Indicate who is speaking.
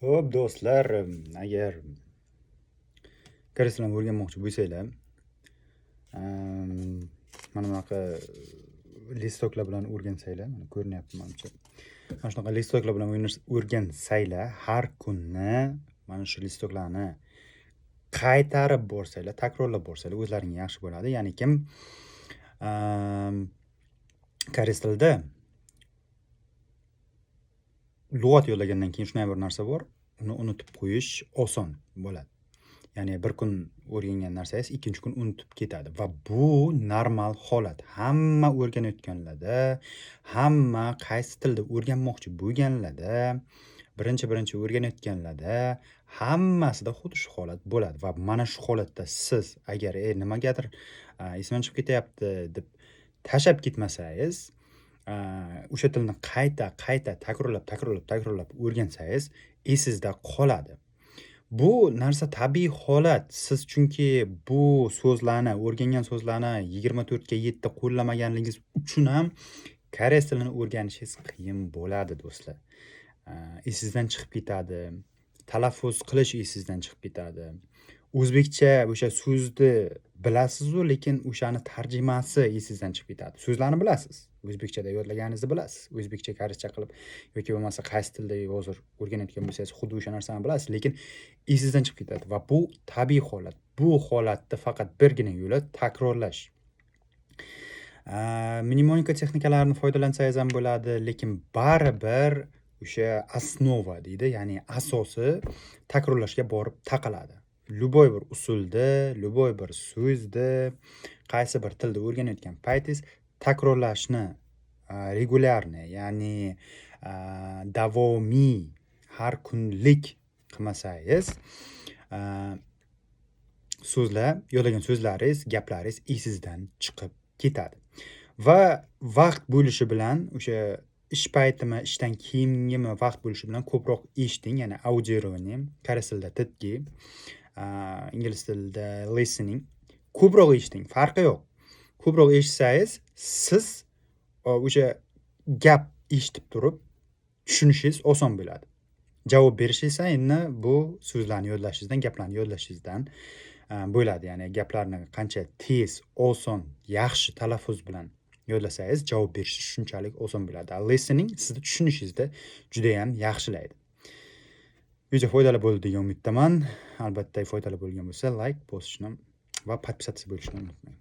Speaker 1: Xo'p, do'stlar, agar koreys tilini o'rganmoqchi bo'lsanglar, mana bunaqa listoklar bilan o'rgansanglar, mana ko'rinyapti menimcha. Mana shunaqa listoklar bilan o'rgansanglar, har kuni mana shu listoklarni qaytarib borsanglar, takrorlab borsanglar o'zlaringga yaxshi bo'ladi. Ya'ni kim koreys tilida lug'at yo'llagandan keyin shunday bir narsa bor, uni unutib qo'yish oson bo'ladi. Ya'ni bir kun o'rgangan narsangiz ikkinchi kun unutib ketadi va bu normal holat. Hamma o'rganayotganlarda, hamma qaysi tilda o'rganmoqchi bo'lganlarda, birinchi o'rganayotganlarda hammasida xuddi shu holat bo'ladi va mana shu holatda siz agar nimagadir esimdan chiqib ketyapti deb tashlab ketmasangiz, o'sha tilni qayta takrorlab o'rgansangiz esingizda qoladi. Bu narsa tabiiy holat. Siz chunki bu so'zlarni, o'rgangan so'zlarni 24 ga 7 qo'llamaganligingiz uchun ham koreys tilini o'rganishingiz qiyin bo'ladi, do'stlar. Esingizdan chiqib ketadi. Talaffuz qilish esingizdan chiqib ketadi. O'zbekcha o'sha so'zni bilasiz-ku, lekin o'shani tarjimasi esingizdan chiqib ketadi. So'zlarni bilasiz. O'zbekchada yodlaganingizni bilasiz. O'zbekcha koreyscha qilib yoki bo'lmasa qaysi tilda hozir o'rganayotgan bo'lsangiz, xuddi o'sha narsani bilasiz, lekin esingizdan chiqib ketadi va bu tabiiy holat. Bu holatda faqat birgina yo'li takrorlash. Mnemonika texnikalarini foydalansangiz ham bo'ladi, lekin baribir o'sha osnova deydi, ya'ni asosi takrorlashga borib taqaladi. Любой bir usulda, любой bir so'zda, qaysi bir tilda o'rganayotgan paytingiz takrorlashni regularni, ya'ni davomiy, har kunlik qilmasangiz, so'zlar, yodlagan so'zlaringiz, gaplaringiz esingizdan chiqib ketadi. Va vaqt bo'lishi bilan, o'sha ish paytimi, ishdan keyingimi vaqt bo'lishi bilan ko'proq eshiting, ya'ni audiирование, koreys tilida titki, ingliz tilida listening. Ko'proq eshiting, farqi yo'q. Ko'proq eshitsangiz, siz o'sha gap eshitib turib tushunishingiz oson bo'ladi. Javob berishingiz esa endi bu so'zlarni yodlashingizdan, gaplarni yodlashingizdan bo'ladi. Ya'ni gaplarni qancha tez, oson, yaxshi talaffuz bilan yodlasangiz, javob berish shunchalik oson bo'ladi. Listening sizni tushunishingizni juda ham yaxshilaydi. Video foydali bo'ldi degan umiddaman. Albatta foydali bo'lgan bo'lsa, like bosishni va podpisatsiya bo'lishni unutmang.